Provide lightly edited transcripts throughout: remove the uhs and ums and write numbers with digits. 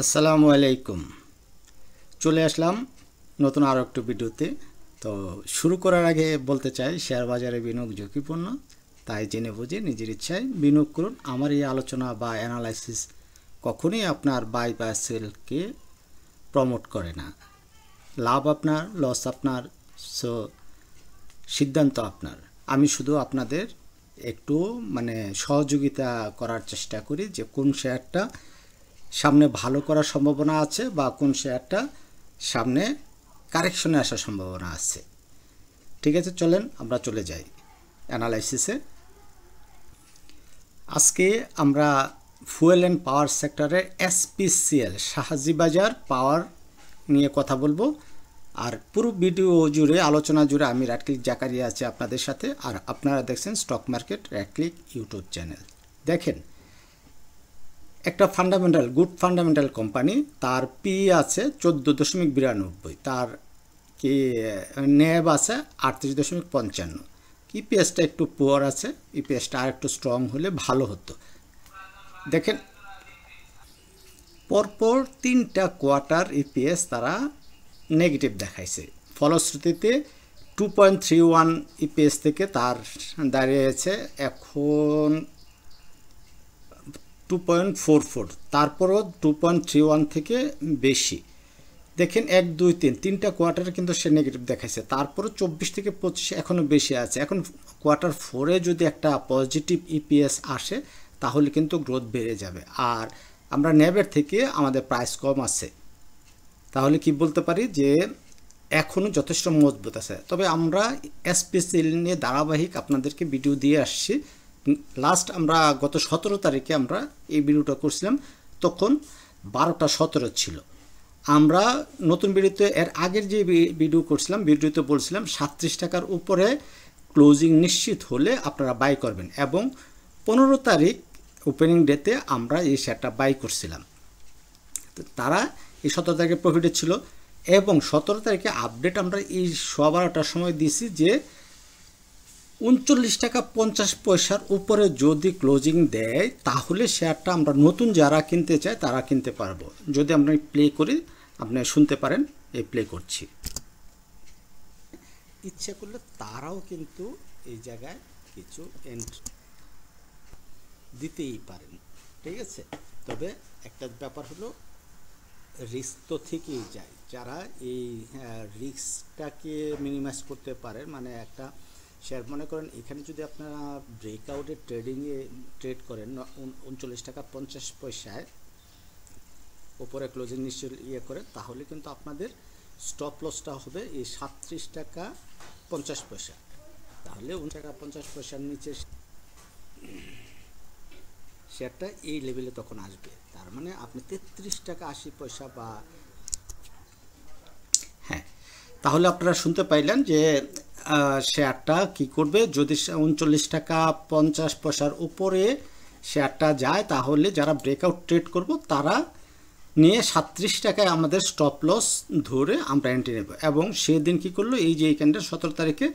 আসসালামু আলাইকুম। চলে আসলাম নতুন আরও একটু ভিডিওতে। তো শুরু করার আগে বলতে চাই, শেয়ার বাজারে বিনিয়োগ ঝুঁকিপূর্ণ, তাই জেনে বুঝে নিজের ইচ্ছায় বিনিয়োগ করুন। আমার এই আলোচনা বা অ্যানালাইসিস কখনোই আপনার বাই বা সেলকে প্রমোট করে না। লাভ আপনার, লস আপনার, সো সিদ্ধান্ত আপনার। আমি শুধু আপনাদের একটু সহযোগিতা করার চেষ্টা করি যে কোন শেয়ারটা সামনে ভালো করার সম্ভাবনা আছে বা কোন শেয়ারটা সামনে কারেকশনে আসার সম্ভাবনা আছে। ঠিক আছে, চলেন আমরা চলে যাই অ্যানালাইসিসে। আজকে আমরা ফুয়েল অ্যান্ড পাওয়ার সেক্টরের এসপিসিএল শাহাজি বাজার পাওয়ার নিয়ে কথা বলবো। আর পুরো ভিডিও জুড়ে, আলোচনা জুড়ে আমি রাটক্লিক জাকারিয়া আছি আপনাদের সাথে। আর আপনারা দেখছেন স্টক মার্কেট রাটক্লিক ইউটিউব চ্যানেল। দেখেন, একটা গুড ফান্ডামেন্টাল কোম্পানি, তার পি আছে 14.92, তার কি ন্যাব আছে 38.55, ইপিএসটা একটু পুয়ার আছে, ইপিএসটা আর একটু স্ট্রং হলে ভালো হতো। দেখেন, পরপর 3টা কোয়ার্টার ইপিএস তারা নেগেটিভ দেখাইছে। ফলশ্রুতিতে 2.31 ইপিএস থেকে তার দাঁড়িয়েছে এখন 2.44, তারপরও 2.31 থেকে বেশি। দেখেন 1, 2, 3টা কোয়ার্টারে কিন্তু সে নেগেটিভ দেখাইছে, তারপরও 24 থেকে 25 এখনও বেশি আছে। এখন কোয়ার্টার 4-এ যদি একটা পজিটিভ ইপিএস আসে তাহলে কিন্তু গ্রোথ বেড়ে যাবে। আর আমরা ন্যাবের থেকে আমাদের প্রাইস কম আছে, তাহলে কি বলতে পারি যে এখনও যথেষ্ট মজবুত আছে। তবে আমরা এসপিসিএল নিয়ে ধারাবাহিক আপনাদেরকে ভিডিও দিয়ে আসছি। লাস্ট আমরা গত 17 তারিখে আমরা এই ভিডিওটা করছিলাম, তখন 12টা 17 ছিল। আমরা নতুন ভিডিওতে এর আগের যে ভিডিও করছিলাম, ভিডিওতে বলছিলাম 37 টাকার উপরে ক্লোজিং নিশ্চিত হলে আপনারা বাই করবেন, এবং 15 তারিখ ওপেনিং ডেতে আমরা এই শেয়ারটা বাই করছিলাম। তারা এই 17 তারিখে প্রফিটে ছিল, এবং 17 তারিখে আপডেট আমরা এই 12টার সময় দিছি যে 39 টাকা 50 পয়সার উপরে যদি ক্লোজিং দেয় তাহলে শেয়ারটা আমরা নতুন যারা কিনতে চায় তারা কিনতে পারবো। যদি আমরা প্লে করি, আপনি শুনতে পারেন এই প্লে করছি। ইচ্ছে করলে তারাও কিন্তু এই জায়গায় কিছু এন্ট্রি দিতেই পারেন, ঠিক আছে। তবে একটা ব্যাপার হলো, রিস্ক তো থেকেই যায়। যারা এই রিস্কটাকে মিনিমাইজ করতে পারেন, একটা শেয়ার মনে করেন এখানে যদি আপনারা ব্রেকআউটের ট্রেডিংয়ে ট্রেড করেন 39 টাকা 50 পয়সায় উপরে ক্লোজিং নিশ্চয় করেন, তাহলে কিন্তু আপনাদের স্টপ লসটা হবে এই 37 টাকা 50 পয়সা। তাহলে 39 টাকা 50 পয়সার নিচে শেয়ারটা এই লেভেলে তখন আসবে। তার মানে আপনি 33 টাকা 80 পয়সা বা তাহলে আপনারা শুনতে পাইলেন যে শেয়ারটা কি করবে। যদি 39 টাকা 50 পয়সার উপরে শেয়ারটা যায় তাহলে যারা ব্রেকআউট ট্রেড করব তারা নিয়ে 37 টাকায় আমাদের স্টপ লস ধরে আমরা এন্ট্রি নেব। এবং সেদিন কি করলো, এই যে এই ক্যান্ডেল 17 তারিখে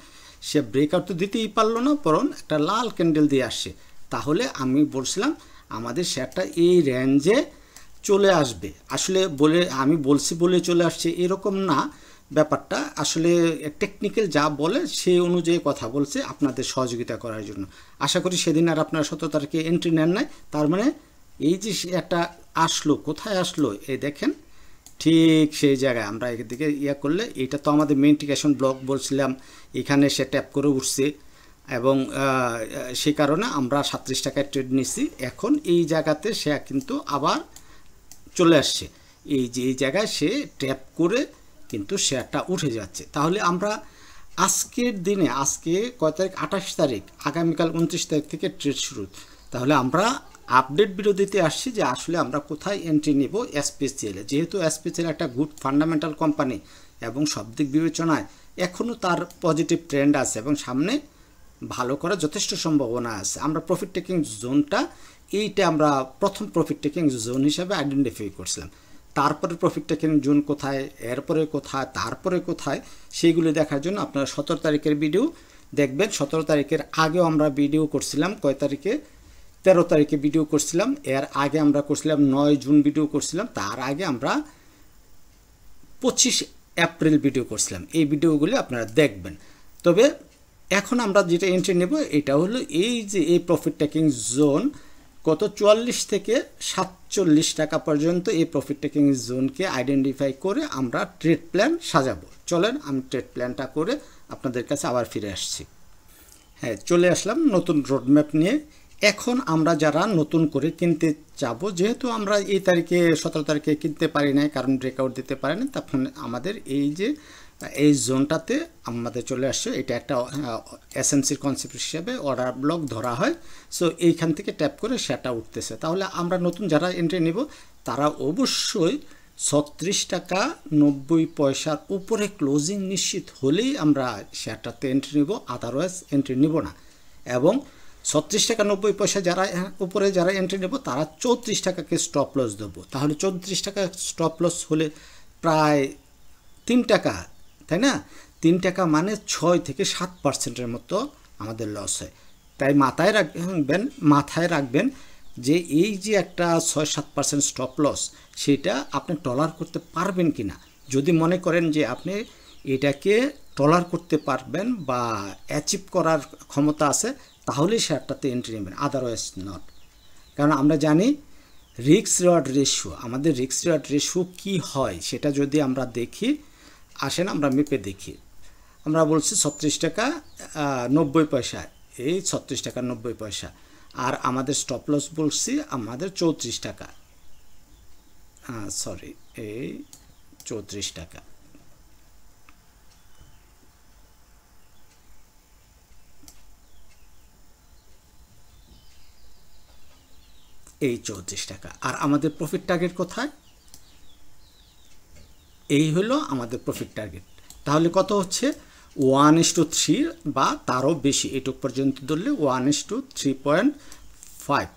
সে ব্রেকআউট তো দিতেই পারলো না, বরং একটা লাল ক্যান্ডেল দিয়ে আসছে। তাহলে আমি বলছিলাম আমাদের শেয়ারটা এই রেঞ্জে চলে আসবে। আসলে আমি বলছি বলে চলে আসছে এরকম না, ব্যাপারটা আসলে টেকনিক্যাল যা বলে সেই অনুযায়ী কথা বলছে আপনাদের সহযোগিতা করার জন্য। আশা করি সেদিন আর আপনারা 17 তারিখে এন্ট্রি নেন নাই। তার মানে এই যে একটা আসলো, কোথায় আসলো, এই দেখেন ঠিক সেই জায়গায় আমরা এদিকে করলে, এটা তো আমাদের মেইনটিকেশন ব্লক বলছিলাম, এখানে সে ট্যাপ করে উঠছে, এবং সেই কারণে আমরা 37 টাকায় ট্রেড নিছি। এখন এই জায়গাতে সে কিন্তু আবার চলে আসছে, এই যে এই জায়গায় সে ট্যাপ করে কিন্তু শেয়ারটা উঠে যাচ্ছে। তাহলে আমরা আজকের দিনে, আজকে কয় তারিখ, 28 তারিখ, আগামীকাল 29 তারিখ থেকে ট্রেড শুরু। তাহলে আমরা আপডেট ভিডিও দিতে আসছি যে আসলে আমরা কোথায় এন্ট্রি নেব এসপিসিএল। যেহেতু এসপিসিএল একটা গুড ফান্ডামেন্টাল কোম্পানি এবং সব দিক বিবেচনায় এখনও তার পজিটিভ ট্রেন্ড আছে এবং সামনে ভালো করার যথেষ্ট সম্ভাবনা আছে। আমরা প্রফিট টেকিং জোনটা, এইটা আমরা প্রথম প্রফিট টেকিং জোন হিসাবে আইডেন্টিফাই করছিলাম। তারপরে প্রফিট টেকিং জোন কোথায়, এরপরে কোথায়, তারপরে কোথায়, সেইগুলো দেখার জন্য আপনারা 17 তারিখের ভিডিও দেখবেন। 17 তারিখের আগেও আমরা ভিডিও করছিলাম কয় তারিখে, 13 তারিখে ভিডিও করছিলাম, এর আগে আমরা করছিলাম 9 জুন ভিডিও করছিলাম, তার আগে আমরা 25 এপ্রিল ভিডিও করছিলাম। এই ভিডিওগুলি আপনারা দেখবেন। তবে এখন আমরা যেটা এন্ট্রি নেব এটা হলো এই যে এই প্রফিট টেকিং জোন কত 44 থেকে 47 টাকা পর্যন্ত এই প্রফিট টেকিং জোনকে আইডেন্টিফাই করে আমরা ট্রেড প্ল্যান সাজাবো। চলেন আমি ট্রেড প্ল্যানটা করে আপনাদের কাছে আবার ফিরে আসছি। হ্যাঁ, চলে আসলাম নতুন রোডম্যাপ নিয়ে। এখন আমরা যারা নতুন করে কিনতে যাব, যেহেতু আমরা এই তারিখে 17 তারিখে কিনতে পারি নাই কারণ ব্রেকআউট দিতে পারি না, তখন আমাদের এই যে এই জোনটাতে আমাদের চলে আসছে। এটা একটা এসএমসির কনসেপ্ট হিসেবে অর্ডার ব্লক ধরা হয়। সো এইখান থেকে ট্যাপ করে সেটা উঠতেছে। তাহলে আমরা নতুন যারা এন্ট্রি নিব তারা অবশ্যই 36 টাকা 90 পয়সার উপরে ক্লোজিং নিশ্চিত হলেই আমরা শেয়ারটাতে এন্ট্রি নিব, আদারওয়াইজ এন্ট্রি নিব না। এবং 36 টাকা 90 পয়সা যারা উপরে যারা এন্ট্রি নেব তারা 34 টাকাকে স্টপ লস দেবো। তাহলে 34 টাকা স্টপ লস হলে প্রায় 3 টাকা, তাই না? 3 টাকা মানে 6 থেকে 7% মতো আমাদের লস হয়। তাই মাথায় রাখবেন যে এই যে একটা 6-7% স্টপ লস সেটা আপনি টলার করতে পারবেন কি না। যদি মনে করেন যে আপনি এটাকে টলার করতে পারবেন বা অ্যাচিভ করার ক্ষমতা আছে তাহলে শেয়ারটাতে এন্ট্রি নেবেন, আদারওয়াইজ নট। কারণ আমরা জানি রিস্ক রিওয়ার্ড রেশিও, আমাদের রিস্ক রিওয়ার্ড রেশিও কী হয় সেটা যদি আমরা দেখি, আসেন আমরা মেপে দেখি। আমরা বলছি 36 টাকা 90 পয়সা, এই 36 টাকা 90 পয়সা, আর আমাদের স্টপ লস বলছি আমাদের 34 টাকা, সরি এই 34 টাকা। এই 34 টাকা। আর আমাদের প্রফিট টার্গেট কোথায়? এই হলো আমাদের প্রফিট টার্গেট। তাহলে কত হচ্ছে 1:3 বা তারও বেশি, এটুক পর্যন্ত ধরলে 1:3.5।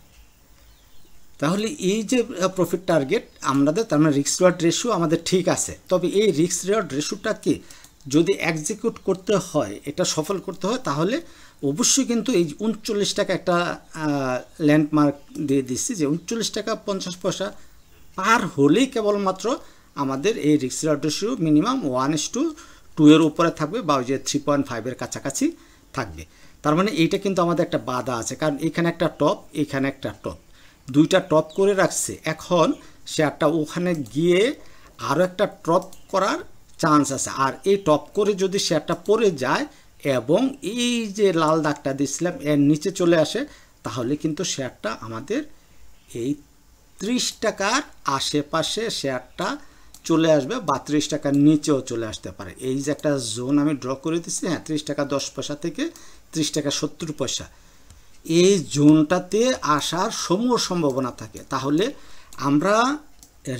তাহলে এই যে প্রফিট টার্গেট আমাদের, তার মানে রিস্ক রিওয়ার্ড রেশিও আমাদের ঠিক আছে। তবে এই রিস্ক রিওয়ার্ড রেশিওটাকে যদি এক্সিকিউট করতে হয়, এটা সফল করতে হয়, তাহলে অবশ্যই কিন্তু এই 39 টাকা একটা ল্যান্ডমার্ক দিয়ে দিচ্ছি যে 39 টাকা 50 পয়সা পার হলেই কেবলমাত্র আমাদের এই রিস্ক রিওয়ার্ড রেশিও মিনিমাম 1:2 এর উপরে থাকবে বা ওই যে 3.5 এর কাছাকাছি থাকবে। তার মানে এইটা কিন্তু আমাদের একটা বাধা আছে, কারণ এখানে একটা টপ, এখানে একটা টপ, দুইটা টপ করে রাখছে। এখন শেয়ারটা ওখানে গিয়ে আরও একটা টপ করার চান্স আছে। আর এই টপ করে যদি শেয়ারটা পড়ে যায় এবং এই যে লাল দাগটা দিয়েছিলাম এর নিচে চলে আসে, তাহলে কিন্তু শেয়ারটা আমাদের এই 30 টাকার আশেপাশে শেয়ারটা চলে আসবে বা 30 টাকার নিচেও চলে আসতে পারে। এই যে একটা জোন আমি ড্র করে দিচ্ছি, হ্যাঁ 30 টাকা 10 পয়সা থেকে 30 টাকা 70 পয়সা, এই জোনটাতে আসার সমূহ সম্ভাবনা থাকে। তাহলে আমরা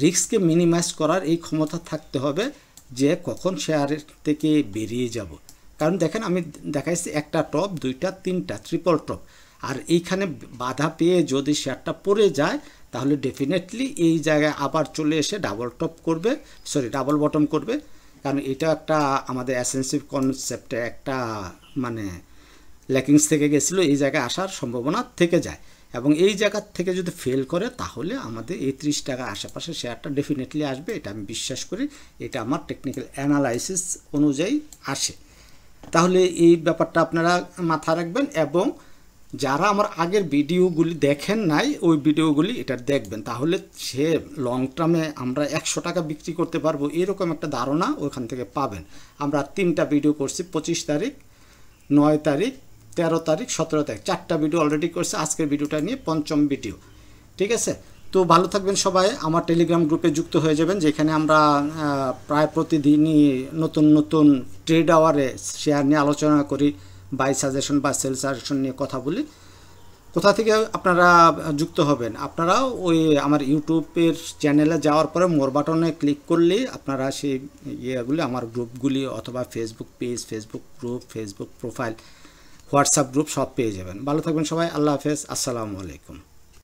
রিস্ককে মিনিমাইজ করার এই ক্ষমতা থাকতে হবে যে কখন শেয়ারের থেকে বেরিয়ে যাব। কারণ দেখেন আমি দেখাইছি একটা টপ, দুইটা, তিনটা ট্রিপল টপ, আর এইখানে বাধা পেয়ে যদি শেয়ারটা পড়ে যায় তাহলে ডেফিনেটলি এই জায়গায় আবার চলে এসে ডাবল টপ করবে, ডাবল বটম করবে। কারণ এটা একটা আমাদের অ্যাসেন্সিভ কনসেপ্টে একটা মানে ল্যাকিংস থেকে গেছিলো, এই জায়গায় আসার সম্ভাবনা থেকে যায়। এবং এই জায়গা থেকে যদি ফেল করে তাহলে আমাদের এই 30 টাকার আশেপাশে শেয়ারটা ডেফিনেটলি আসবে, এটা আমি বিশ্বাস করি। এটা আমার টেকনিক্যাল অ্যানালাইসিস অনুযায়ী আসে। তাহলে এই ব্যাপারটা আপনারা মাথায় রাখবেন। এবং যারা আমার আগের ভিডিওগুলি দেখেন নাই ওই ভিডিওগুলি এটা দেখবেন, তাহলে সে লং টার্মে আমরা 100 টাকা বিক্রি করতে পারবো এরকম একটা ধারণা ওইখান থেকে পাবেন। আমরা 3টা ভিডিও করছি, 25 তারিখ, 9 তারিখ, 13 তারিখ, 17 তারিখ, 4টা ভিডিও অলরেডি করছে। আজকের ভিডিওটা নিয়ে 5ম ভিডিও, ঠিক আছে? তো ভালো থাকবেন সবাই। আমার টেলিগ্রাম গ্রুপে যুক্ত হয়ে যাবেন, যেখানে আমরা প্রায় প্রতিদিনই নতুন নতুন ট্রেড আওয়ারে শেয়ার নিয়ে আলোচনা করি, বাই সাজেশন বা সেল সাজেশন নিয়ে কথা বলি। কোথা থেকে আপনারা যুক্ত হবেন? আপনারাও ওই আমার ইউটিউবের চ্যানেলে যাওয়ার পরে মোর বাটনে ক্লিক করলেই আপনারা সেই ইয়েগুলি, আমার গ্রুপগুলি অথবা Facebook page, Facebook group, Facebook profile, WhatsApp group সব পেয়ে যাবেন। ভালো থাকবেন সবাই। আল্লাহ হাফেজ, আসসালামু আলাইকুম।